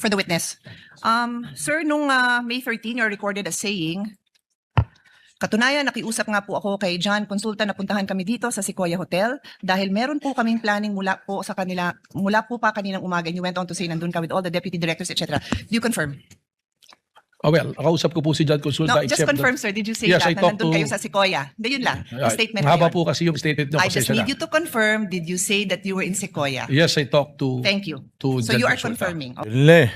For the witness. Sir, nung May 13, you're recorded as saying, katunayan, nakiusap nga po ako kay John Consulta na puntahan kami dito sa Sequoia Hotel dahil meron po kaming planning mula po pa kaninang umaga. And you went on to say nandun ka with all the deputy directors, etc. Do you confirm? Oh, well, nakausap ko po si John Consulta. No, just confirm, sir. Did you say Yes, that I na talked nandun to- kayo sa Sequoia? Yun lang. Yung statement na Mahaba yun. po kasi yung statement nyo. I Kasi just need you to confirm, did you say that you were in Sequoia? Yes, I talked to... Thank you. to So John you are Consulta. confirming. Okay. Yun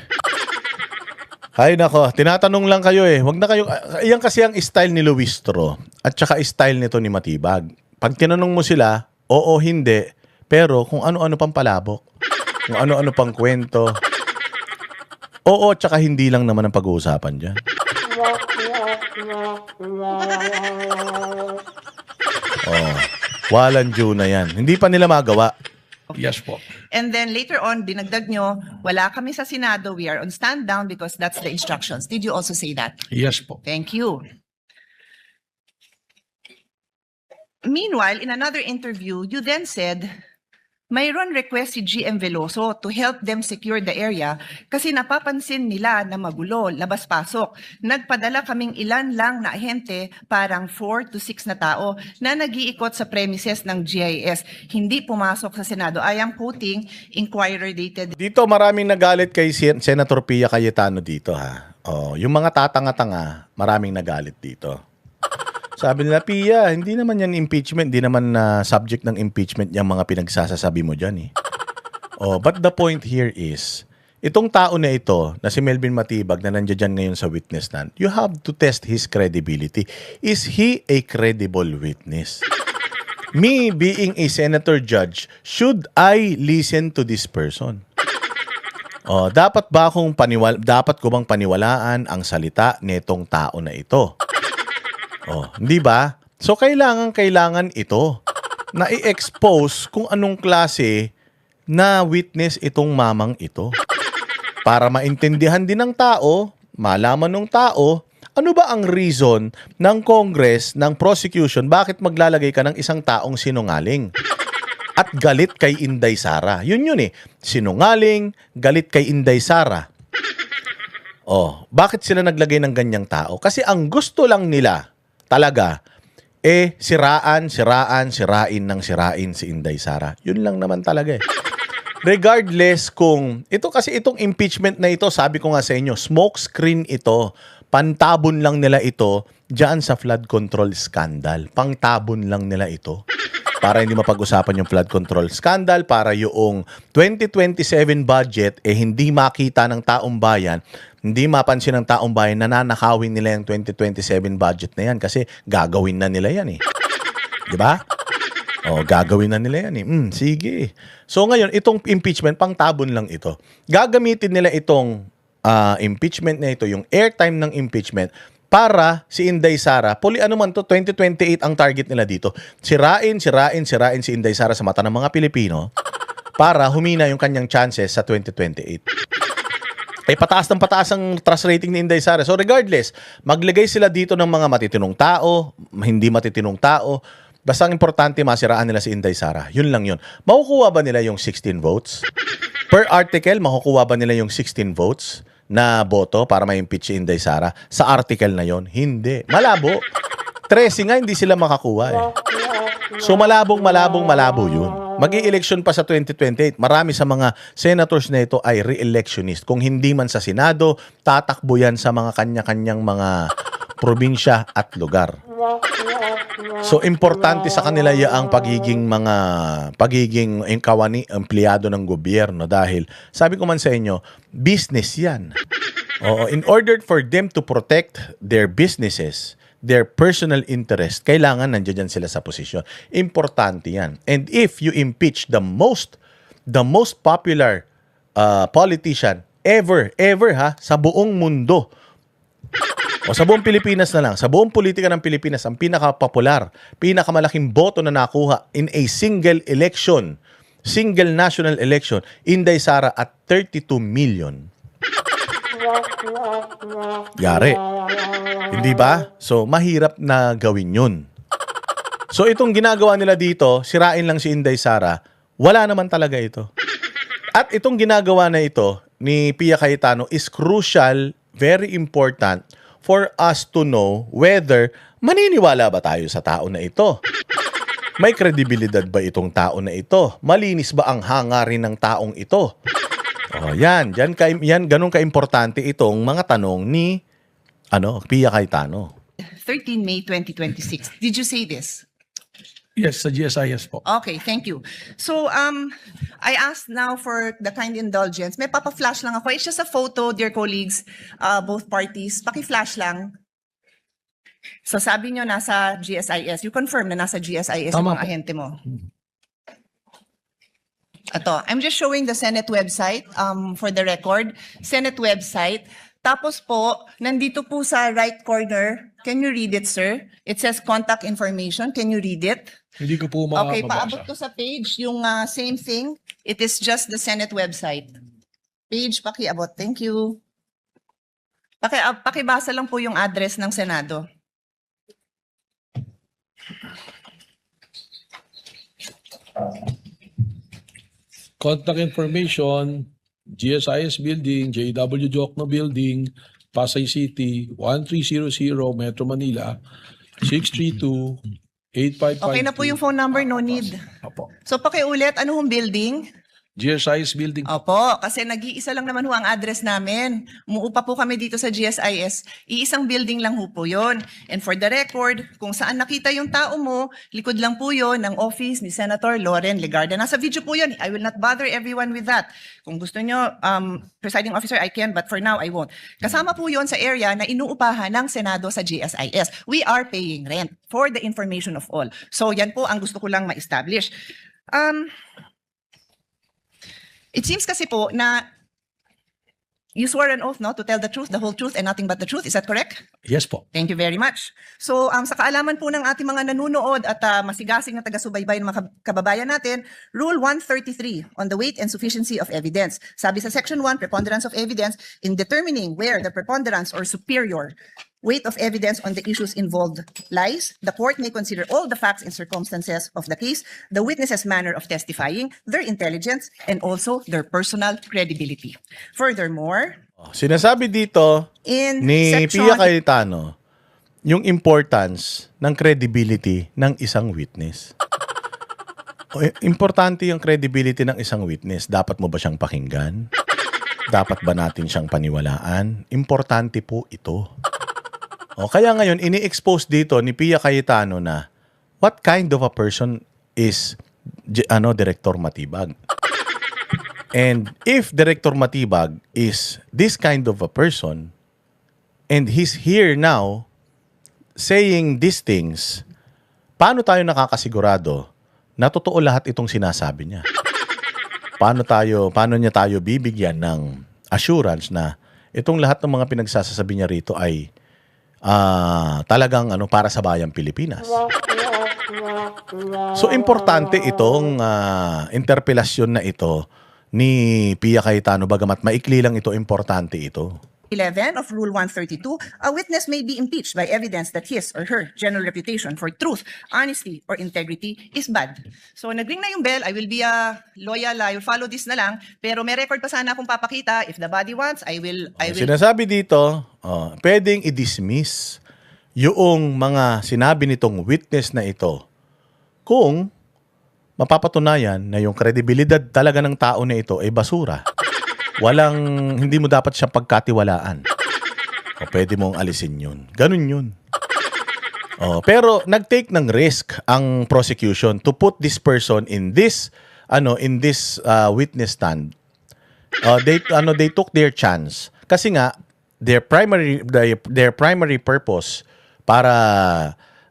Hay nako, tinatanong lang kayo eh. Wag na kayo, yan kasi ang style ni Luistro at saka style nito ni Matibag. Pag tinanong mo sila, oo, hindi, pero kung ano-ano pang palabok, kung ano-ano pang kwento, oo, tsaka hindi lang naman ang pag-uusapan dyan. Oh, walang due na yan. Hindi pa nila magawa. Yes po. And then later on, dinagdag nyo, wala kami sa Senado, we are on stand down because that's the instructions. Did you also say that? Yes po. Thank you. Meanwhile, in another interview, you then said, mayroon request si GM Veloso to help them secure the area kasi napapansin nila na magulo, labas-pasok. Nagpadala kaming ilan lang na ahente, parang 4 to 6 na tao na nag-iikot sa premises ng GIS. Hindi pumasok sa Senado. I am quoting Inquirer dated. Dito maraming nagalit kay Senator Pia Cayetano dito ha. Oh, yung mga tatanga-tanga, maraming nagalit dito. Sabi nila, Pia, hindi naman yan impeachment, hindi naman subject ng impeachment yung mga pinagsasasabi mo dyan eh. Oh, but the point here is, itong tao na ito, na si Melvin Matibag na nandiyan dyan ngayon sa witness stand, you have to test his credibility. Is he a credible witness? Me being a senator judge, should I listen to this person? Oh, dapat ko bang paniwalaan ang salita nitong tao na ito? Oh, hindi ba? So kailangan ito na i-expose kung anong klase na witness itong mamang ito. Para maintindihan din ng tao, malaman ng tao, ano ba ang reason ng Congress, ng prosecution, bakit maglalagay ka ng isang taong sinungaling? At galit kay Inday Sara. Yun eh. Sinungaling, galit kay Inday Sara. Oh, bakit sila naglagay ng ganyang tao? Kasi ang gusto lang nila talaga, sirain si Inday Sara. Yun lang naman talaga eh. Regardless kung, itong impeachment na ito, sabi ko nga sa inyo, smoke screen ito. Pantabon lang nila ito dyan sa flood control scandal. Pangtabon lang nila ito. Para hindi mapag-usapan yung flood control scandal, para yung 2027 budget, hindi makita ng taong bayan, hindi mapansin ng taong bayan na nanakawin nila yung 2027 budget na yan kasi gagawin na nila yan eh. Di ba? O, gagawin na nila yan eh. Sige. So ngayon, itong impeachment, pangtabon lang ito. Gagamitin nila itong impeachment na ito, yung airtime ng impeachment, para si Inday Sara, ano man to, 2028 ang target nila dito. Sirain si Inday Sara sa mata ng mga Pilipino para humina yung kanyang chances sa 2028. Pataas ang trust rating ni Inday Sara. So regardless, maglagay sila dito ng mga matitinong tao, hindi matitinong tao, basta ang importante masiraan nila si Inday Sara. Yun lang yun. Makukuha ba nila yung 16 votes? Per article, makukuha ba nila yung 16 votes na boto para ma-impeach si Inday Sara? Sa article na yon? Hindi. Malabo. 13 nga, hindi sila makakuha eh. So malabo yun. Mag-i-election pa sa 2028. Marami sa mga senators na ito ay re-electionist. Kung hindi man sa Senado, tatakbo yan sa mga kanya-kanyang mga probinsya at lugar. So importante sa kanila ang pagiging empleyado ng gobyerno dahil sabi ko man sa inyo, business yan. Oo, in order for them to protect their businesses, their personal interest, kailangan nandiyan sila sa posisyon. Importante yan. And if you impeach the most popular politician ever sa buong mundo, o sa buong Pilipinas na lang, sa buong politika ng Pilipinas, ang pinaka-popular, pinakamalaking boto na nakuha in a single national election, Inday Sara at 32 million. Yari. Hindi ba? So, mahirap na gawin yun. So, itong ginagawa nila dito, sirain lang si Inday Sara, wala naman talaga ito. At itong ginagawa na ito, ni Pia Cayetano is crucial, very important for us to know whether maniniwala ba tayo sa tao na ito. May kredibilidad ba itong tao na ito? Malinis ba ang hangarin ng taong ito? Yan ganun kaimportante itong mga tanong ni Pia Cayetano. 13 May 2026. Did you say this? Yes, sa GSIS po. Okay, thank you. So, I asked now for the kind indulgence. May papa-flash lang ako. It's just a photo, dear colleagues, both parties. Paki-flash lang. So, sabi nyo nasa GSIS. You confirm na nasa GSIS yung Tama mga po. ahente mo. Ito, I'm just showing the Senate website for the record. Senate website. Tapos po, nandito po sa right corner. Can you read it, sir? It says contact information. Can you read it? Hindi ko po Okay, mabasa. paabot ko sa page yung same thing. It is just the Senate website. Page, pakiabot. Thank you. Pakibasa lang po yung address ng Senado. Contact information, GSIS Building, JW Jokno Building, Pasay City, 1300 Metro Manila, 632-8552. Okay na po yung phone number, no need. Opo. So pakiulit, ano hong building? GSIS Building. Opo, kasi nag-iisa lang naman ho ang address namin. Umuupa po kami dito sa GSIS. Iisang building lang ho po yun. And for the record, kung saan nakita yung tao mo, likod lang po yun ng office ni Senator Loren Legarda. Nasa video po yun. I will not bother everyone with that. Kung gusto nyo, presiding officer, I can, but for now, I won't. Kasama po yun sa area na inuupahan ng Senado sa GSIS. We are paying rent for the information of all. So yan po ang gusto ko lang ma-establish. It seems kasi po na you swore an oath, no, to tell the truth, the whole truth, and nothing but the truth. Is that correct? Yes po. Thank you very much. So, sa kaalaman po ng ating mga nanunood at masigasig na taga-subaybay ng mga kababayan natin, Rule 133 on the weight and sufficiency of evidence. Sabi sa Section 1, preponderance of evidence, in determining where the preponderance or superior weight of evidence on the issues involved lies, the court may consider all the facts and circumstances of the case, the witness's manner of testifying, their intelligence, and also their personal credibility. Furthermore, Sinasabi dito in ni Section... Pia Cayetano yung importance ng credibility ng isang witness. Importante yung credibility ng isang witness. Dapat mo ba siyang pakinggan? Dapat ba natin siyang paniwalaan? Importante po ito. Kaya ngayon, ini-expose dito ni Pia Cayetano na what kind of a person is Director Matibag. And if Director Matibag is this kind of a person, and he's here now saying these things, paano tayo nakakasigurado na totoo lahat itong sinasabi niya? Paano niya tayo bibigyan ng assurance na itong lahat ng mga pinagsasasabi niya rito ay talagang para sa bayang Pilipinas? So importante itong interpelasyon na ito ni Pia Cayetano, bagamat maikli lang ito, importante ito. 11 of Rule 132, a witness may be impeached by evidence that his or her general reputation for truth, honesty, or integrity is bad. So nagring na yung bell, I will be loyal, I will follow this na lang, pero may record pa sana akong papakita. If the body wants, I will... Sinasabi dito, pwedeng i-dismiss yung mga sinabi nitong witness na ito kung mapapatunayan na yung kredibilidad talaga ng tao na ito ay basura. Hindi mo dapat siya pagkatiwalaan. Pwede mong alisin yun. Ganun yun. Pero nag-take ng risk ang prosecution to put this person in this witness stand. They took their chance. Kasi nga their primary purpose para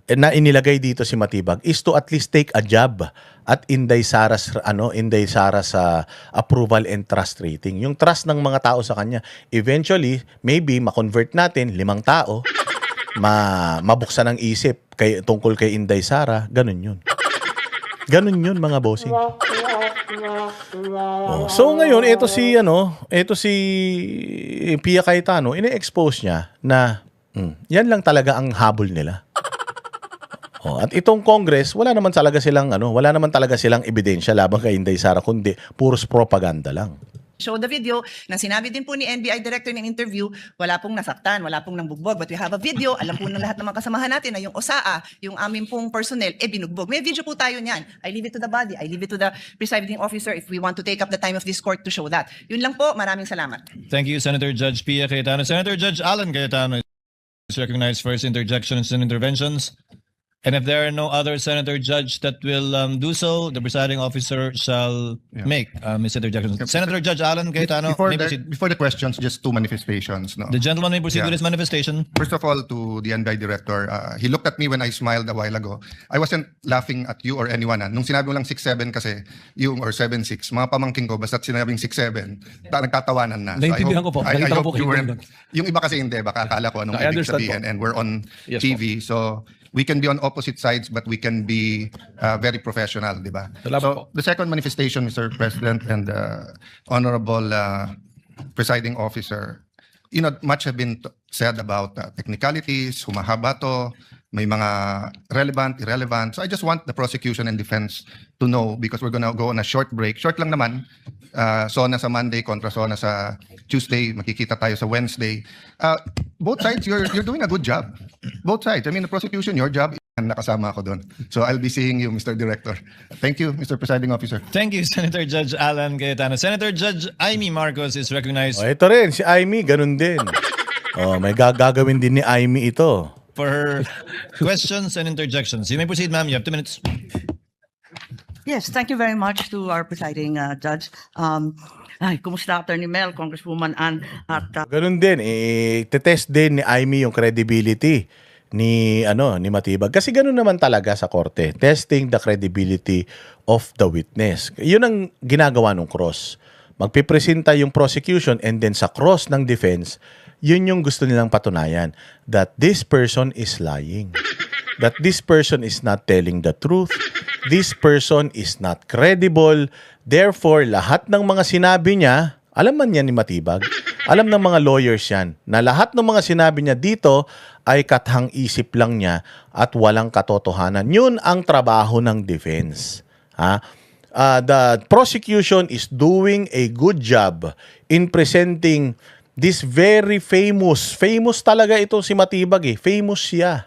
na inilagay dito si Matibag is to at least take a jab at Inday Sara's approval and trust rating. Yung trust ng mga tao sa kanya. Eventually, maybe ma-convert natin 5 tao, mabuksan ang isip tungkol kay Inday Sara, ganun yun. Ganun yun, mga bossing. So ngayon, ito si Pia Cayetano, ine-expose niya na yan lang talaga ang habol nila. At itong Congress, wala naman talaga silang ebidensya laban kay Inday Sara, kundi puros propaganda lang. show the video na sinabi din po ni NBI director ng interview, wala pong nasaktan, wala pong nambugbog. But we have a video, alam po ng lahat ng mga kasamahan natin na yung OSAA, yung aming pong personnel, binugbog. May video po tayo niyan. I leave it to the body, I leave it to the presiding officer if we want to take up the time of this court to show that. Yun lang po, maraming salamat. Thank you, Senator Judge Pia Cayetano. Senator Judge Alan Cayetano is recognized for his interjections and interventions. And if there are no other Senator Judge that will do so, the presiding officer shall make his interjections. Senator Judge Alan Cayetano, Before may the, proceed. before the questions, just two manifestations. No? The gentleman may proceed Yeah. with his manifestation. First of all, to the NBI director, he looked at me when I smiled a while ago. I wasn't laughing at you or anyone. Nung sinabi mo lang 6'7" kasi, yung or 7'6", mga pamangking ko, basta sinabing 6'7", nagtatawanan na. Naintindihan ko po. I Nakita ko hope po you kayo weren't, yung iba kasi hindi, baka akala ko anong I ibig understand sabihin. po. And we're on Yes TV, so we can be on opposite sides, but we can be very professional, di ba? Salamat So, po. the second manifestation, Mr. President and Honorable Presiding Officer, you know, much have been said about technicalities, humahaba to, may mga relevant, irrelevant. So I just want the prosecution and defense to know because we're gonna go on a short break. Short lang naman. SONA sa Monday kontra SONA sa Tuesday. Makikita tayo sa Wednesday. Both sides, you're doing a good job. Both sides. I mean, the prosecution, your job, and nakasama ako doon. So I'll be seeing you, Mr. Director. Thank you, Mr. Presiding Officer. Thank you, Senator Judge Alan Cayetano. Senator Judge Amy Marcos is recognized O, ito rin, si Aimee, ganun din. May gagawin din ni Aimee ito. for her questions and interjections. You may proceed, ma'am. You have 2 minutes. Yes, thank you very much to our presiding judge. Kumusta Attorney Mel, Congresswoman Ann, at Ganun din, test din ni Aimee yung credibility ni Matibag. Kasi ganun naman talaga sa korte, testing the credibility of the witness. Yun ang ginagawa ng cross. Magpipresenta yung prosecution and then sa cross ng defense, yun yung gusto nilang patunayan that this person is lying. That this person is not telling the truth. This person is not credible. Therefore, lahat ng mga sinabi niya, alam man yan ni Matibag, alam ng mga lawyers yan, na lahat ng mga sinabi niya dito ay kathang isip lang niya at walang katotohanan. Yun ang trabaho ng defense. The prosecution is doing a good job in presenting this very famous talaga ito si Matibag famous siya.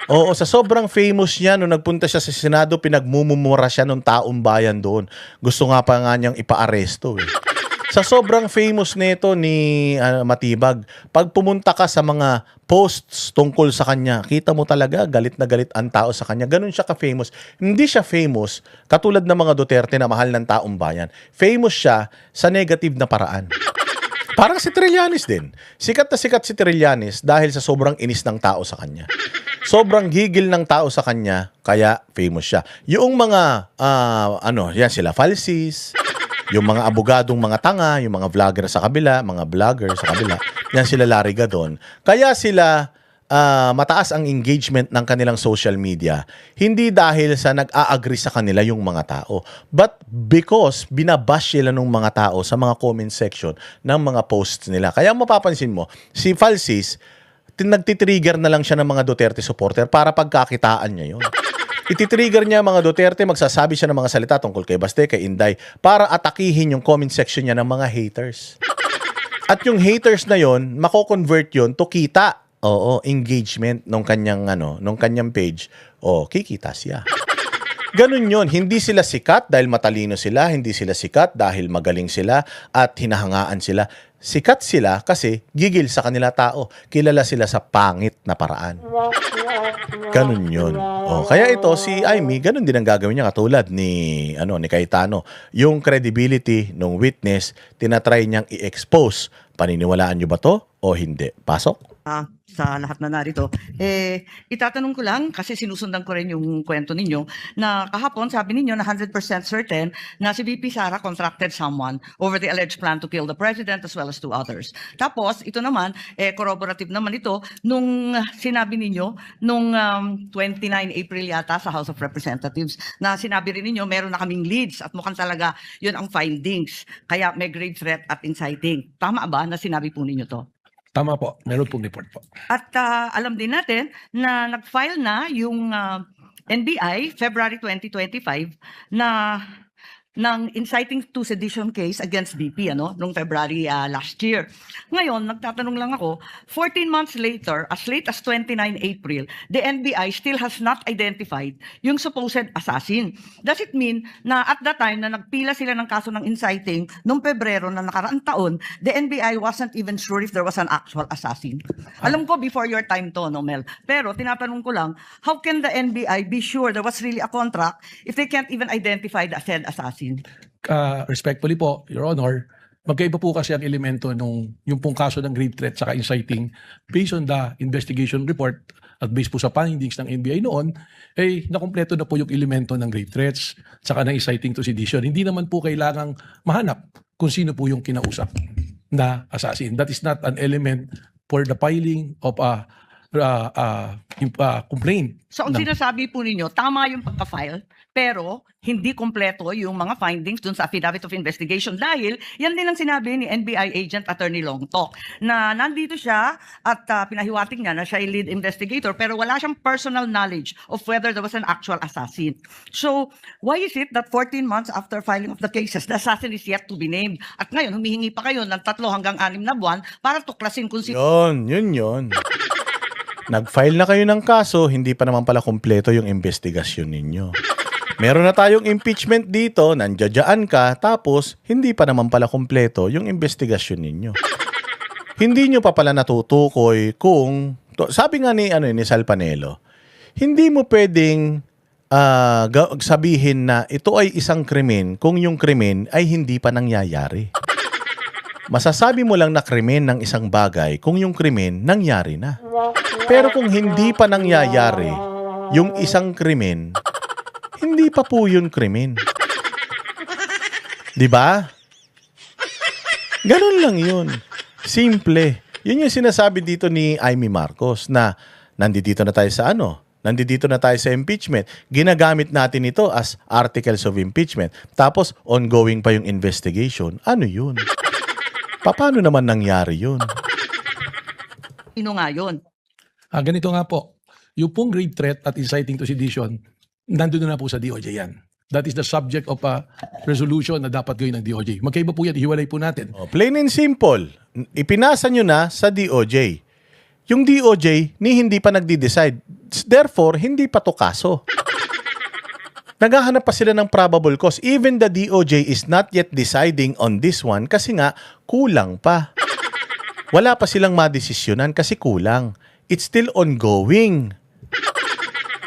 Oo, sa sobrang famous niya, nung nagpunta siya sa Senado, pinagmumura siya ng taong bayan doon. Gusto nga pa nga niyang ipa-aresto. Sa sobrang famous nito ni Matibag, pag pumunta ka sa mga posts tungkol sa kanya, kita mo talaga galit na galit ang tao sa kanya. Ganun siya ka-famous. Hindi siya famous katulad ng mga Duterte na mahal ng taong bayan. Famous siya sa negative na paraan. Parang si Trillanes din. Sikat na sikat si Trillanes dahil sa sobrang inis ng tao sa kanya. Sobrang gigil ng tao sa kanya, kaya famous siya. Yung mga, yan sila falsis, yung mga abogadong mga tanga, yung mga vlogger sa kabila, mga vlogger sa kabila, yan sila Lariga doon. Kaya sila mataas ang engagement ng kanilang social media. Hindi dahil sa nag-a-agree sa kanila yung mga tao, but because binabash sila ng mga tao sa mga comment section ng mga posts nila. Kaya mapapansin mo, si Falsis, nagtitrigger na lang siya ng mga Duterte supporter para pagkakitaan niya yun. Ititrigger niya mga Duterte, magsasabi siya ng mga salita tungkol kay Baste, kay Inday, para atakihin yung comment section niya ng mga haters. At yung haters na yon, mako-convert yon to kita. Oo, engagement nung kanyang page. Kikita siya. Ganun yon, hindi sila sikat dahil matalino sila, hindi sila sikat dahil magaling sila at hinahangaan sila. Sikat sila kasi gigil sa kanila tao. Kilala sila sa pangit na paraan. Ganun yun. Kaya ito, si Aimee, ganun din ang gagawin niya katulad ni Cayetano. Yung credibility ng witness, tinatry niyang i-expose. Paniniwalaan niyo ba to o hindi? Pasok? sa lahat na narito, itatanong ko lang, kasi sinusundan ko rin yung kwento ninyo, na kahapon sabi ninyo na 100% certain na si VP Sara contracted someone over the alleged plan to kill the president as well as 2 others. Tapos, ito naman, corroborative naman ito, nung sinabi ninyo, nung 29 April yata sa House of Representatives, na sinabi rin ninyo, meron na kaming leads at mukhang talaga yun ang findings. Kaya may grave threat at inciting. Tama ba na sinabi po ninyo to? Tama po. Meron pong report po. At alam din natin na nag-file na yung NBI February 2025 na ng inciting to sedition case against BP noong February last year. Ngayon, nagtatanong lang ako, 14 months later, as late as 29 April, the NBI still has not identified yung supposed assassin. Does it mean na at that time na nagpila sila ng kaso ng inciting noong Pebrero na nakaraang taon, the NBI wasn't even sure if there was an actual assassin? Alam ko before your time to, no, Mel? Pero tinatanong ko lang, how can the NBI be sure there was really a contract if they can't even identify the said assassin? Respectfully po, Your Honor, magkaiba po kasi ang elemento nung yung pong kaso ng grave threat saka inciting based on the investigation report at based po sa findings ng NBI noon, nakumpleto na po yung elemento ng grave threats saka ng inciting to sedition. Hindi naman po kailangang mahanap kung sino po yung kinausap na assassin. That is not an element for the filing of a complaint. So ang sinasabi po ninyo, tama yung pagka-file, pero hindi kompleto yung mga findings dun sa affidavit of investigation dahil yan din ang sinabi ni NBI agent Attorney Longtok na nandito siya at pinahiwatig niya na siya ay lead investigator pero wala siyang personal knowledge of whether there was an actual assassin. So why is it that 14 months after filing of the cases, the assassin is yet to be named? At ngayon, humihingi pa kayo ng 3 hanggang 6 na buwan para tuklasin kung sino. Yun. Nag-file na kayo ng kaso, hindi pa naman pala kumpleto yung investigasyon ninyo. Meron na tayong impeachment dito, nandiyadyaan ka, tapos hindi pa naman pala kumpleto yung investigasyon ninyo. Hindi nyo pa pala natutukoy kung, sabi nga ni Sal Panelo, hindi mo pwedeng sabihin na ito ay isang krimen kung yung krimen ay hindi pa nangyayari. Masasabi mo lang na krimen ng isang bagay kung yung krimen nangyari na. Pero kung hindi pa nangyayari yung isang krimen, hindi pa po yun krimen. Diba? Ganun lang yun. Simple. Yun yung sinasabi dito ni Amy Marcos na nandito na tayo sa nandito na tayo sa impeachment. Ginagamit natin ito as articles of impeachment. Tapos ongoing pa yung investigation. Ano yun? Paano naman nangyari yun? Sino nga yun? Ganito nga po, yung pong grave threat at inciting to sedition, nandun na po sa DOJ yan. That is the subject of a resolution na dapat gawin ng DOJ. Magkaiba po yan, hiwalay po natin. Plain and simple. Ipinasa nyo na sa DOJ. Yung DOJ, hindi pa nagde-decide. Therefore, hindi pa to kaso. Naghahanap pa sila ng probable cause. Even the DOJ is not yet deciding on this one kasi nga kulang pa. Wala pa silang madesisyonan kasi kulang. It's still ongoing.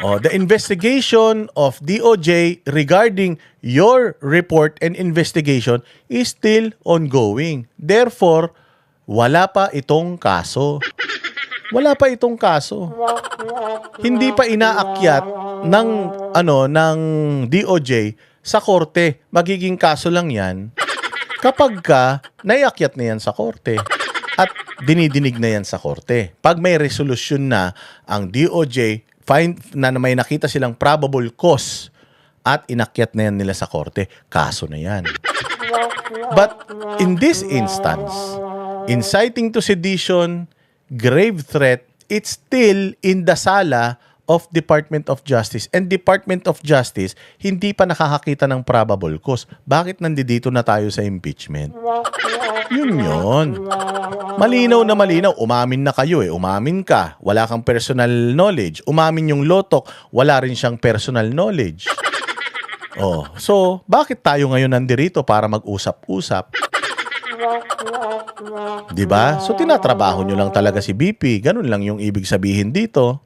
The investigation of DOJ regarding your report and investigation is still ongoing. Therefore, wala pa itong kaso. Wala pa itong kaso. Hindi pa inaakyat ng DOJ sa korte. Magiging kaso lang 'yan kapag naiakyat na 'yan sa korte at dinidinig na 'yan sa korte. Pag may resolusyon na ang DOJ na may nakita silang probable cause at inakyat na 'yan nila sa korte, kaso na 'yan. But in this instance, inciting to sedition, grave threat, it's still in the sala of Department of Justice. And Department of Justice, hindi pa nakakakita ng probable cause. Bakit nandito na tayo sa impeachment? Yun. Malinaw na malinaw. Umamin na kayo Umamin ka. Wala kang personal knowledge. Umamin yung lotok. Wala rin siyang personal knowledge. So, bakit tayo ngayon nandito para mag-usap-usap? Diba? So, tinatrabaho nyo lang talaga si BP. Ganun lang yung ibig sabihin dito.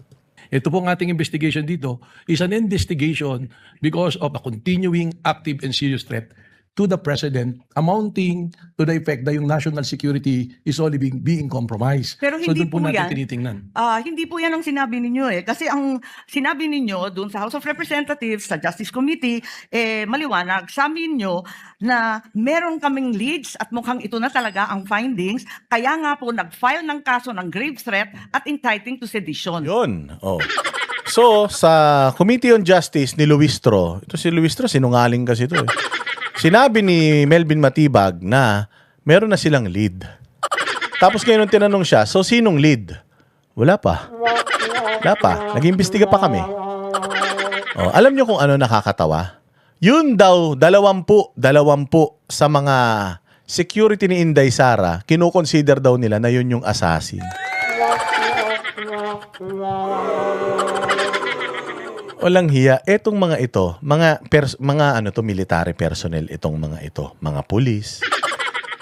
Ito pong ating investigation dito is an investigation because of a continuing active and serious threat to the President amounting to the effect na yung national security is only being compromised. Pero so hindi doon po po natin yan. tinitingnan. Hindi po yan ang sinabi ninyo Kasi ang sinabi ninyo doon sa House of Representatives, sa Justice Committee, maliwanag sa amin nyo na meron kaming leads at mukhang ito na talaga ang findings. Kaya nga po nag-file ng kaso ng grave threat at inciting to sedition. Yun. So, sa Committee on Justice ni Luistro, ito si Luistro, sinungaling kasi ito Sinabi ni Melvin Matibag na meron na silang lead. Tapos ngayon tinanong siya, so sinong lead? Wala pa. Nag-imbestiga pa kami. Alam nyo kung ano nakakatawa? Yun daw, 20 sa mga security ni Inday Sara, kinoconsider daw nila na yun yung assassin. Walang hiya. Etong mga ito, mga ano to, military personnel itong mga ito, mga pulis.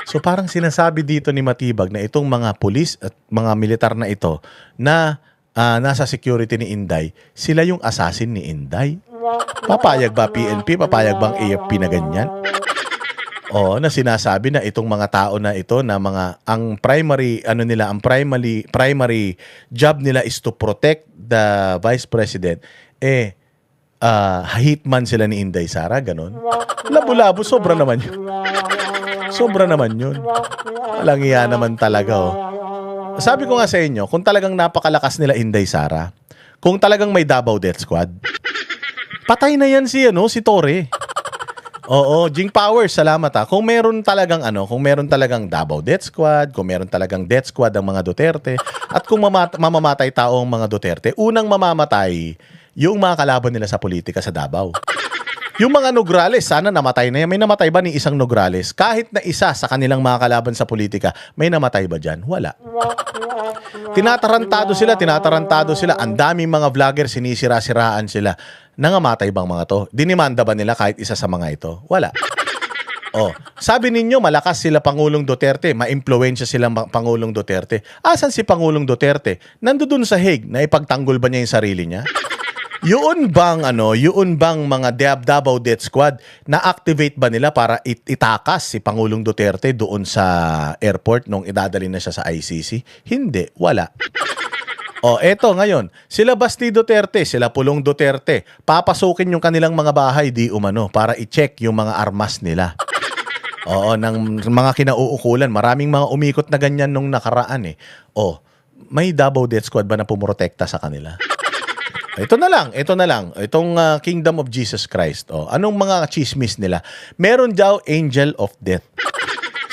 So parang sinasabi dito ni Matibag na itong mga pulis at mga militar na ito na nasa security ni Inday, sila yung assassin ni Inday. Papayag ba PNP? Papayag bang AFP na ganyan? O na sinasabi na itong mga tao na ito na ang primary job nila is to protect the Vice President, hitman sila ni Inday Sara, ganun. Labo-labo, sobra naman yun. Sobra naman yun. Walang iya naman talaga, oh. Sabi ko nga sa inyo, kung talagang napakalakas nila Inday Sara, kung talagang may Davao Death Squad, patay na yan si Torre. Oo, Jing Powers, salamat ha. Kung meron talagang Davao Death Squad, kung meron talagang Death Squad ang mga Duterte, at kung mamamatay tao ang mga Duterte, unang mamamatay yung mga kalaban nila sa politika sa Davao. Yung mga Nograles, sana namatay na yan. May namatay ba ni isang Nograles? Kahit na isa sa kanilang mga kalaban sa politika, may namatay ba dyan? Wala. Tinatarantado sila. Ang daming mga vlogger, sinisira-siraan sila. Nangamatay bang mga to? Dinimanda ba nila kahit isa sa mga ito? Wala. Sabi ninyo, malakas sila Pangulong Duterte, ma-impluwensya sila Pangulong Duterte. Asan si Pangulong Duterte? Nandoon sa Hague, na ipagtanggol ba niya yung sarili niya? Yun bang mga Davao Death Squad na-activate ba nila para itakas si Pangulong Duterte doon sa airport nung idadali na siya sa ICC? Hindi, wala. Eto ngayon, sila Basti Duterte, sila Pulong Duterte, papasukin yung kanilang mga bahay di umano para i-check yung mga armas nila. Ng mga kinauukulan, maraming mga umikot na ganyan nung nakaraan eh. May Davao Death Squad ba na pumoprotekta sa kanila? Ito na lang. Itong Kingdom of Jesus Christ. Anong mga chismis nila? Meron daw Angel of Death.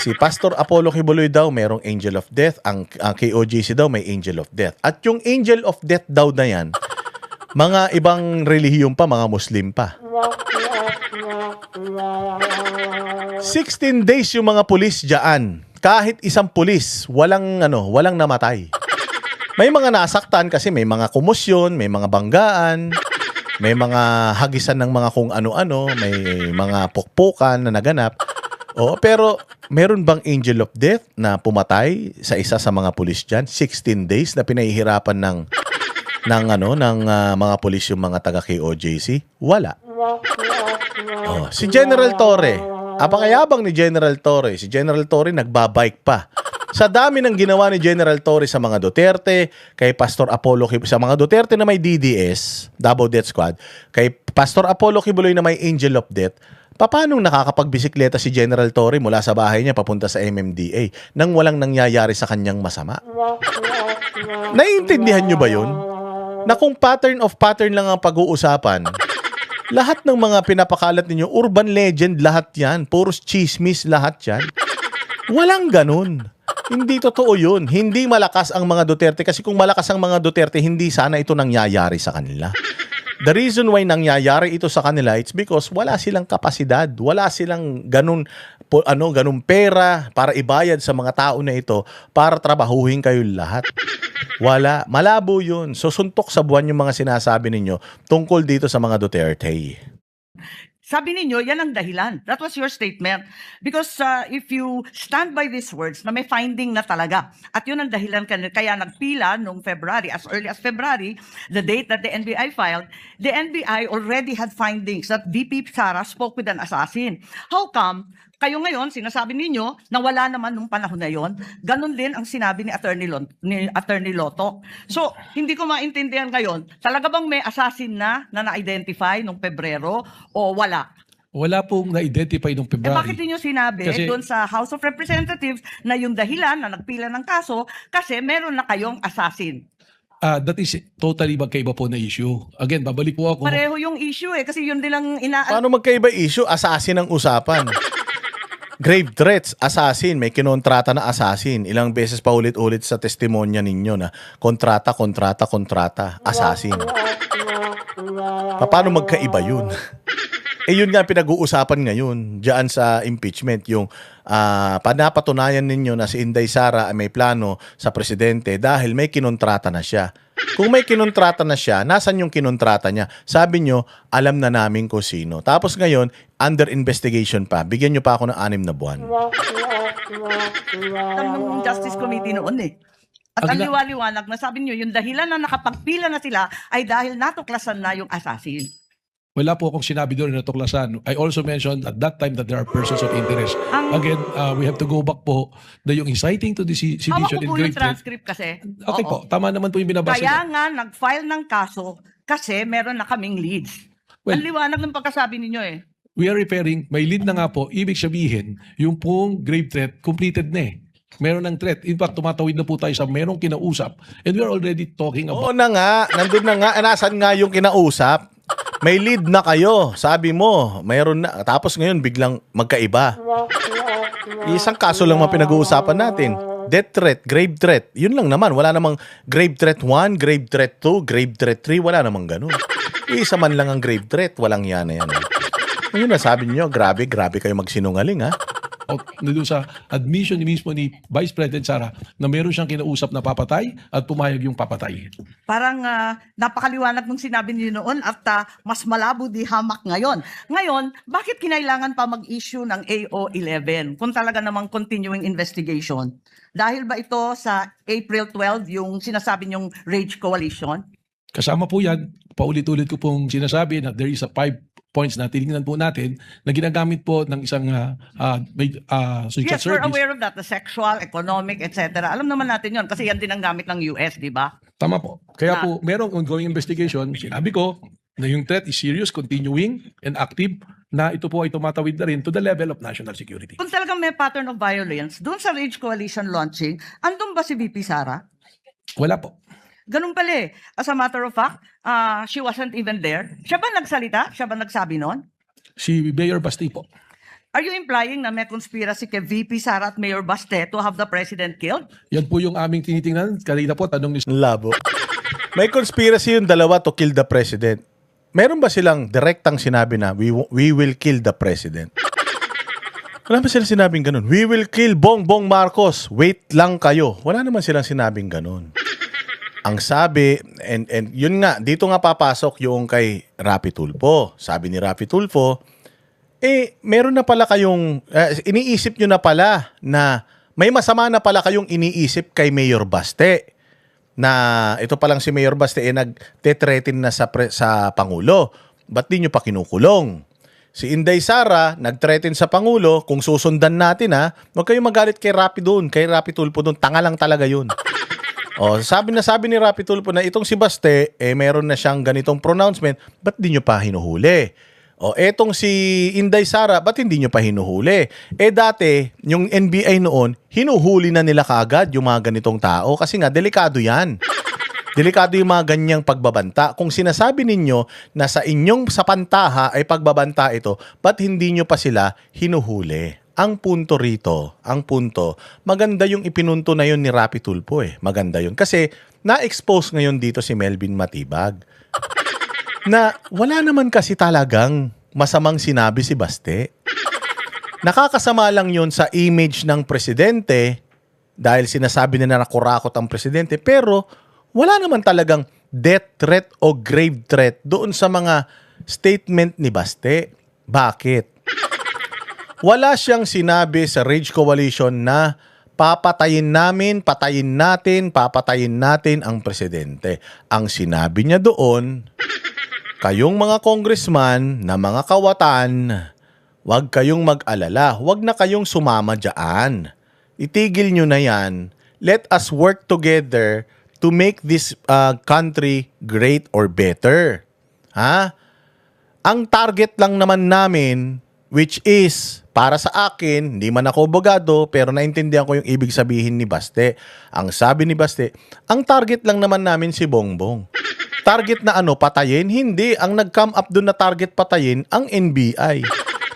Si Pastor Apollo Kibuloy daw merong Angel of Death. Ang KOJC daw may Angel of Death. At yung Angel of Death daw na yan, mga ibang relihiyon pa, mga Muslim pa. 16 days yung mga pulis dyan. Kahit isang pulis, walang namatay. May mga nasaktan kasi may mga kumusyon, may mga banggaan, may mga hagisan ng mga kung ano-ano, may mga pukpukan na naganap. Pero meron bang Angel of Death na pumatay sa isa sa mga pulis diyan? 16 days na pinahihirapan ng mga pulis yung mga taga KOJC? Wala. Si General Torre, apakayabang ni General Torre. Si General Torre nagbabike pa. Sa dami ng ginawa ni General Torre sa mga Duterte, kay Pastor Apollo, sa mga Duterte na may DDS, Davao Death Squad, kay Pastor Apollo Kibuloy na may Angel of Death, paano nakakapagbisikleta si General Torre mula sa bahay niya papunta sa MMDA nang walang nangyayari sa kanyang masama? Naiintindihan nyo ba yun? Na kung pattern lang ang pag-uusapan, lahat ng mga pinapakalat ninyo, urban legend lahat yan, puros chismis lahat yan. Walang ganun. Hindi totoo yun. Hindi malakas ang mga Duterte kasi kung malakas ang mga Duterte, hindi sana ito nangyayari sa kanila. The reason why nangyayari ito sa kanila, it's because wala silang kapasidad. Wala silang ganun pera para ibayad sa mga tao na ito para trabahuhin kayo lahat. Wala. Malabo yun. So suntok sa buwan yung mga sinasabi ninyo tungkol dito sa mga Duterte. Sabi ninyo, yan ang dahilan. That was your statement. Because if you stand by these words na may finding na talaga, at yun ang dahilan kaya nagpila noong February, as early as February, the date that the NBI filed, the NBI already had findings that VP Sara spoke with an assassin. How come kayo ngayon, sinasabi ninyo na wala naman nung panahon na yon? Ganon din ang sinabi ni Attorney Lotto. So, hindi ko maintindihan ngayon, talaga bang may assassin na na-identify nung Pebrero o wala? Wala pong na-identify nung February. Bakit niyo sinabi doon sa House of Representatives na yung dahilan na nagpila ng kaso kasi meron na kayong assassin? That is totally magkaiba po na issue. Again, babalik po ako. Pareho yung issue kasi yun din lang Paano magkaiba issue? Assassin ang usapan. Grave threats, assassin, may kinontrata na assassin. Ilang beses pa ulit-ulit sa testimonya ninyo na kontrata, assassin. Paano magkaiba yun? Yun nga pinag-uusapan ngayon diyan sa impeachment, yung panapatunayan ninyo na si Inday Sara ay may plano sa presidente dahil may kinontrata na siya. Kung may kinontrata na siya, nasan yung kinontrata niya? Sabi nyo, alam na namin kung sino. Tapos ngayon, under investigation pa. Bigyan nyo pa ako ng 6 na buwan. Ng Justice Committee noon eh. At ang liwaliwanag na sabi niyo, yung dahilan na nakapagpila na sila ay dahil natuklasan na yung assassin. Wala po akong sinabi doon na tuklasan. I also mentioned at that time that there are persons of interest. Again, we have to go back po na yung inciting to the sedition Hawak ko and po grave yung threat. transcript kasi. Okay Oo. po, tama naman po yung binabasa. Kaya nga, nag-file ng kaso kasi meron na kaming leads. Well, ang liwanag ng pagkasabi ninyo eh. We are referring, may lead na nga po, ibig sabihin, yung pong grave threat, completed na eh. Meron ng threat. In fact, tumatawid na po tayo sa merong kinausap. And we are already talking Oo about... na nga, nandun na nga. Nasaan nga yung kinausap? May lead na kayo. Sabi mo, mayroon na. Tapos ngayon, biglang magkaiba. Isang kaso lang mga pinag-uusapan natin. Death threat, grave threat. Yun lang naman. Wala namang grave threat 1, grave threat 2, grave threat 3. Wala namang ganun. Isa man lang ang grave threat. Walang yan na yan. Ngayon na sabi niyo, grabe kayo magsinungaling ha. Doon sa admission ni mismo ni Vice President Sara na meron siyang kinausap na papatay at pumayag yung papatay. Parang napakaliwanag nung sinabi niyo noon at mas malabo di hamak ngayon. Ngayon, bakit kinailangan pa mag-issue ng AO11 kung talaga namang continuing investigation? Dahil ba ito sa April 12 yung sinasabi niyong Rage Coalition? Kasama po yan, paulit-ulit ko pong sinasabi na there is a 5 points na tinignan po natin na ginagamit po ng isang secret Yes, we're service. aware of that. The sexual, economic, etc. Alam naman natin yon kasi yan din ang gamit ng US, di ba? Tama po. Kaya po, merong ongoing investigation. Sinabi ko na yung threat is serious, continuing, and active, na ito po ay tumatawid na rin to the level of national security. Kung talagang may pattern of violence, doon sa Rage Coalition launching, andun ba si VP Sara? Wala po. Ganun pala eh. As a matter of fact, she wasn't even there. Siya ba nagsalita? Siya ba nagsabi nun? Si Mayor Basti po. Are you implying na may conspiracy kay VP Sara at Mayor Baste to have the president killed? Yan po yung aming tinitingnan. Kanina po, tanong ni Labo. May conspiracy yung dalawa to kill the president. Meron ba silang direktang sinabi na we will kill the president? Wala ba silang sinabing ganun? We will kill Bongbong Marcos. Wait lang kayo. Wala naman silang sinabing ganun. Ang sabi, and yun nga, dito nga papasok yung kay Rapi Tulfo. Sabi ni Rapi Tulfo, meron na pala kayong, iniisip nyo na pala na may masama na pala kayong iniisip kay Mayor Baste. Na ito palang si Mayor Baste nagte-threaten na sa Pangulo. Ba't di nyo pa kinukulong? Si Inday Sara nag-threaten sa Pangulo, kung susundan natin huwag kayong magalit kay Rapi doon, kay Rapi Tulfo doon, tanga lang talaga yun. Sabi ni Rapi Tulfo na itong si Baste, meron na siyang ganitong pronouncement, ba't di nyo pa hinuhuli? Etong si Inday Sara, ba't hindi nyo pa hinuhuli? Dati, yung NBI noon, hinuhuli na nila kaagad yung mga ganitong tao kasi nga, delikado yan. Delikado yung mga ganyang pagbabanta. Kung sinasabi ninyo na sa inyong sapantaha ay pagbabanta ito, ba't hindi nyo pa sila hinuhuli? Ang punto rito, maganda yung ipinunto na yun ni Rapi Tulfo Maganda yun. Kasi na-expose ngayon dito si Melvin Matibag na wala naman kasi talagang masamang sinabi si Baste. Nakakasama lang yun sa image ng presidente dahil sinasabi na nakurakot ang presidente, pero wala naman talagang death threat o grave threat doon sa mga statement ni Baste. Bakit? Wala siyang sinabi sa Rage Coalition na patayin natin ang presidente. Ang sinabi niya doon, kayong mga congressman na mga kawatan, huwag kayong mag-alala, huwag na kayong sumama dyan. Itigil nyo na yan. Let us work together to make this country great or better. Ang target lang naman namin, which is, para sa akin, hindi man ako abogado, pero naintindihan ko yung ibig sabihin ni Baste. Ang sabi ni Baste, ang target lang naman namin si Bongbong. Target na patayin? Hindi. Ang nag-come up doon na target patayin, ang NBI.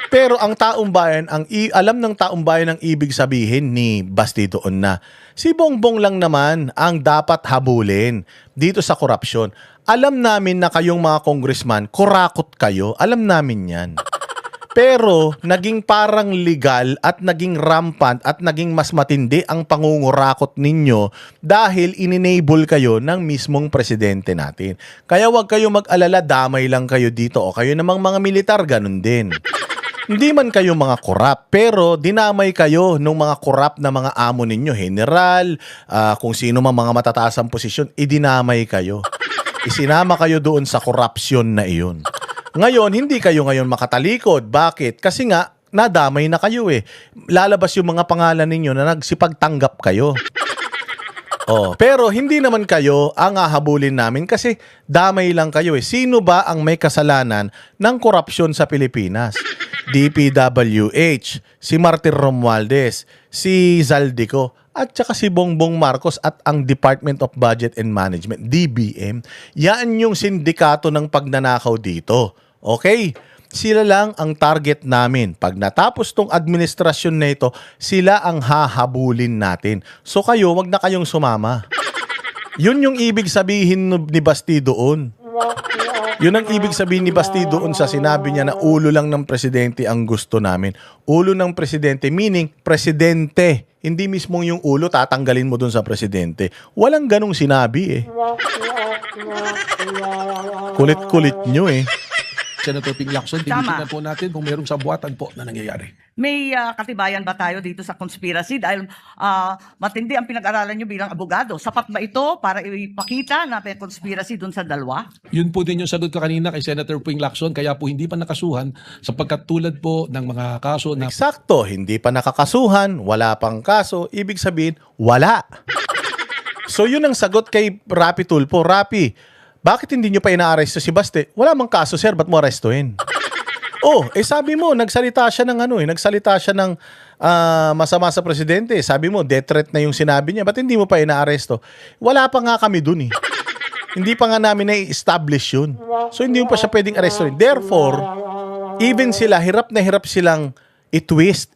Pero ang taong bayan, alam ng taong bayan ang ibig sabihin ni Baste doon na si Bongbong lang naman ang dapat habulin dito sa korupsyon. Alam namin na kayong mga congressman, kurakot kayo. Alam namin yan. Pero naging parang legal at naging rampant at naging mas matindi ang pangungurakot ninyo dahil in-enable kayo ng mismong presidente natin. Kaya wag kayo mag-alala, damay lang kayo dito o kayo namang mga militar, ganun din. Hindi man kayo mga korap, pero dinamay kayo ng mga korap na mga amo ninyo, general, kung sino man mga matataas ang posisyon, idinamay kayo. Isinama kayo doon sa korupsyon na iyon. Ngayon, hindi kayo ngayon makatalikod. Bakit? Kasi nga, nadamay na kayo eh. Lalabas yung mga pangalan ninyo na nagsipagtanggap kayo. Pero hindi naman kayo ang hahabulin namin kasi damay lang kayo eh. Sino ba ang may kasalanan ng korupsyon sa Pilipinas? DPWH, si Martin Romualdez, si Zaldico, at saka si Bongbong Marcos at ang Department of Budget and Management, DBM. Yan yung sindikato ng pagnanakaw dito. Okay? Sila lang ang target namin. Pag natapos tong administrasyon na ito, sila ang hahabulin natin. So kayo, wag na kayong sumama. Yun yung ibig sabihin ni Basti doon. Yun ang ibig sabihin ni Basti doon sa sinabi niya na ulo lang ng presidente ang gusto namin. Ulo ng presidente, meaning presidente. Hindi mismo yung ulo, tatanggalin mo doon sa presidente. Walang ganong sinabi eh. Kulit-kulit nyo eh. Senator Ping Lacson, Tama. tinitingnan po natin kung mayroong sabuatan po na nangyayari. May katibayan ba tayo dito sa conspiracy? Dahil matindi ang pinag-aralan nyo bilang abogado. Sapat ba ito para ipakita na may conspiracy dun sa dalawa? Yun po din yung sagot ko kanina kay Senator Ping Lacson, kaya po hindi pa nakasuhan sapagkat tulad po ng mga kaso na Eksakto, hindi pa nakakasuhan, wala pang kaso, ibig sabihin, wala. So yun ang sagot kay Rapi Tulfo. Rapi, bakit hindi nyo pa inaaresto si Baste? Wala mang kaso, sir, ba't mo arestuhin? Sabi mo, nagsalita siya ng nagsalita siya ng masama sa presidente. Sabi mo, death threat na yung sinabi niya. Ba't hindi mo pa inaaresto? Wala pa nga kami dun eh. Hindi pa nga namin na-establish yun. So hindi mo pa siya pwedeng arestuhin. Therefore, even sila, hirap na hirap silang i-twist.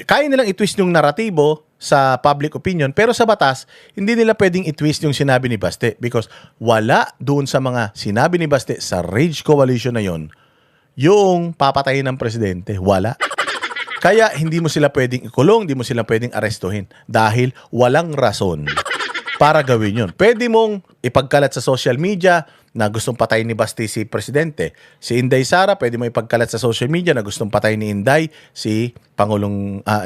Kaya nilang i-twist yung naratibo sa public opinion, pero sa batas, hindi nila pwedeng i-twist yung sinabi ni Baste because wala doon sa mga sinabi ni Baste sa Rage Coalition na yon yung papatayin ng presidente. Wala. Kaya hindi mo sila pwedeng ikulong, hindi mo sila pwedeng arestuhin dahil walang rason para gawin yun. Pwede mong ipagkalat sa social media na gustong patayin ni Basti si Presidente. Si Inday Sara, pwede mo ipagkalat sa social media na gustong patayin ni Inday si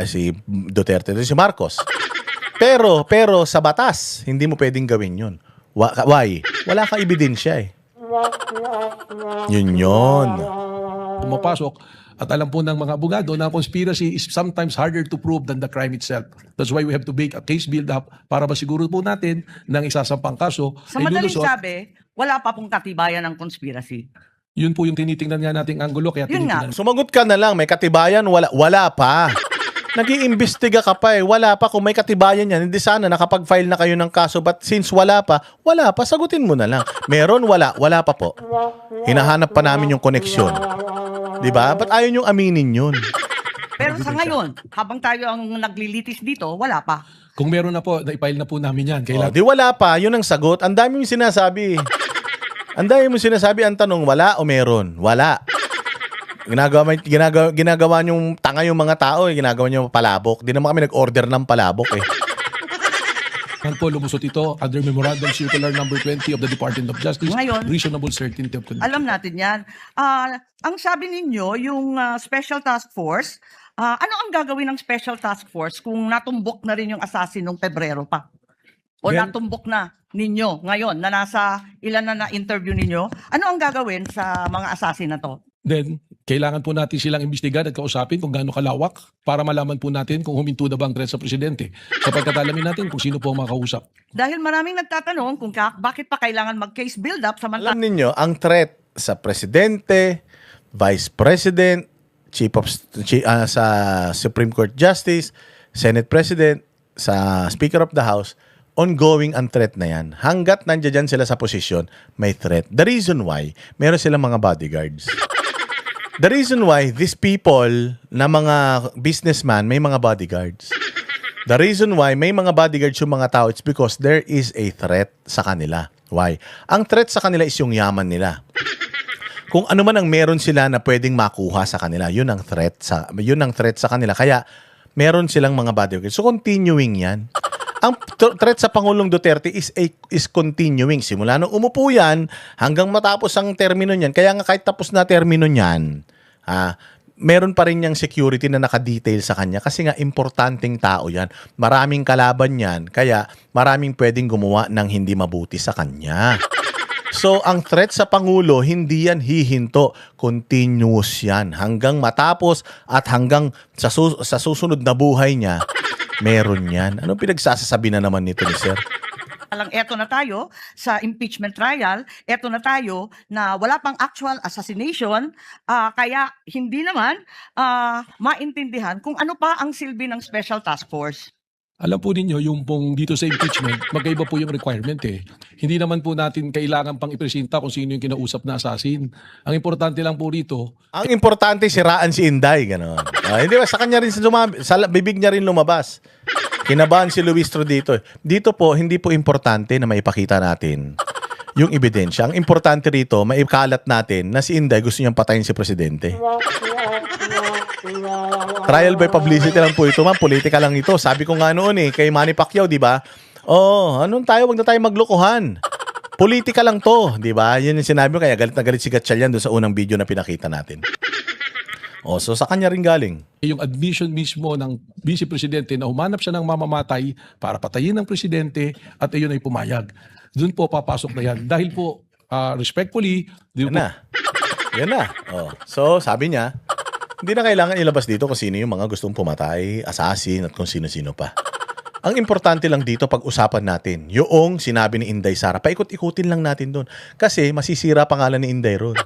si Duterte, si Marcos. Pero sa batas, hindi mo pwedeng gawin yun. Why? Wala kang ebidensya eh. Yun. pumapasok at alam po ng mga abogado na conspiracy is sometimes harder to prove than the crime itself. That's why we have to make a case build-up para masiguro po natin ng isasampang kaso. Sa ay madaling lulusot. sabi, wala pa pong katibayan ng conspiracy. Yun po yung tinitingnan nga nating anggulo. Kaya Yun nga. tinitingnan. Sumagot ka na lang, may katibayan, wala pa. Nag-iimbestiga ka pa eh. Wala pa. Kung may katibayan yan, hindi sana nakapag-file na kayo ng kaso. But since wala pa, sagutin mo na lang. Meron, wala pa po. Hinahanap pa namin yung koneksyon. Diba? Ba't ayaw niyong aminin yun? Pero sa ngayon, habang tayo ang naglilitis dito, wala pa. Kung meron na po, na-file na po namin yan. Di wala pa. Yun ang sagot. Ang dami mong sinasabi. Ang tanong, wala o meron? Wala. Ginagawa niyong tanga yung mga tao, ginagawa niyo palabok. Di naman kami nag-order ng palabok eh. Yan po, lumusot ito under Memorandum Circular number 20 of the Department of Justice. Ngayon, reasonable certainty of conviction. Alam natin yan. Ang sabi ninyo, yung Special Task Force, ano ang gagawin ng Special Task Force kung natumbok na rin yung assassin nung Pebrero pa? O Then, natumbok na ninyo ngayon na nasa ilan na na-interview ninyo? Ano ang gagawin sa mga assassin na to? Then, kailangan po natin silang imbestigan at kausapin kung gaano kalawak para malaman po natin kung huminto na ba ang threat sa presidente. Sapagkat alamin natin kung sino po ang makausap. Dahil maraming nagtatanong kung bakit pa kailangan mag-case build-up Alam ninyo, ang threat sa presidente, vice president, sa Supreme Court Justice, Senate President, sa Speaker of the House, ongoing ang threat na yan. Hanggat nandiyan sila sa posisyon, may threat. The reason why, meron silang mga bodyguards. The reason why these people na mga businessman may mga bodyguards. The reason why may mga bodyguards yung mga tao, it's because there is a threat sa kanila. Why? Ang threat sa kanila is yung yaman nila. kung ano man ang meron sila na pwedeng makuha sa kanila, yun ang threat sa kanila. Kaya meron silang mga body workers. So continuing 'yan. Ang threat sa Pangulong Duterte is continuing. Simula nung umupo yan hanggang matapos ang termino niyan. Kaya nga kahit tapos na termino niyan, meron pa rin niyang security na nakadetail sa kanya kasi nga importanteng tao yan. Maraming kalaban yan. Kaya maraming pwedeng gumawa ng hindi mabuti sa kanya. So, ang threat sa Pangulo, hindi yan hihinto. Continuous yan. Hanggang matapos at hanggang sa susunod na buhay niya, meron yan. Anong pinagsasasabi na naman nito ni Sir? Eto na tayo sa impeachment trial, eto na tayo na wala pang actual assassination, kaya hindi naman maintindihan kung ano pa ang silbi ng Special Task Force. Alam po ninyo, yung pong dito sa impeachment, magkaiba po yung requirement eh. Hindi naman po natin kailangan pang ipresenta kung sino yung kinausap na assassin. Ang importante lang po rito, Ang importante, siraan si Inday. Ganon. Hindi ba? Sa kanya rin, sa bibig niya rin lumabas. Kinabahan si Luistro dito. Dito po, hindi po importante na maipakita natin yung ebidensya. Ang importante rito, maikalat natin na si Inday gusto niyang patayin si Presidente. Trial by publicity lang po ito, ma'am. Politika lang ito. Sabi ko nga noon kay Manny Pacquiao, di ba? Anong tayo? Wag na tayo maglokohan. Politika lang to, di ba? Yun yung sinabi ko, kaya galit na galit si Gatchalian doon sa unang video na pinakita natin. So sa kanya rin galing. yung admission mismo ng Vice Presidente na humanap siya ng mamamatay para patayin ng Presidente at iyon ay pumayag. Doon po papasok na yan. Dahil po, respectfully, Yan na. So sabi niya, hindi na kailangan ilabas dito kung sino yung mga gustong pumatay, assassin at kung sino-sino pa. Ang importante lang dito pag-usapan natin, yung sinabi ni Inday Sara, paikot-ikutin lang natin doon. Kasi masisira pangalan ni Inday ron.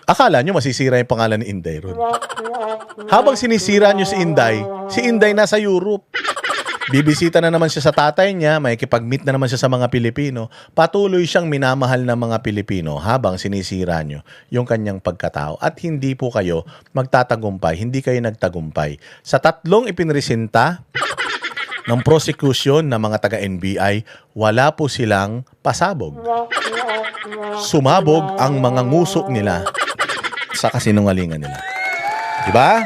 Akala nyo masisira yung pangalan ni Inday ron. Habang sinisira nyo si Inday nasa Europe. Bibisita na naman siya sa tatay niya, may kipag-meet na naman siya sa mga Pilipino. Patuloy siyang minamahal ng mga Pilipino habang sinisira nyo yung kanyang pagkatao. At hindi po kayo magtatagumpay, hindi kayo nagtagumpay. Sa tatlong ipinresenta ng prosecution ng mga taga-NBI, wala po silang pasabog. Sumabog ang mga ngusok nila sa kasinungalingan nila. Diba?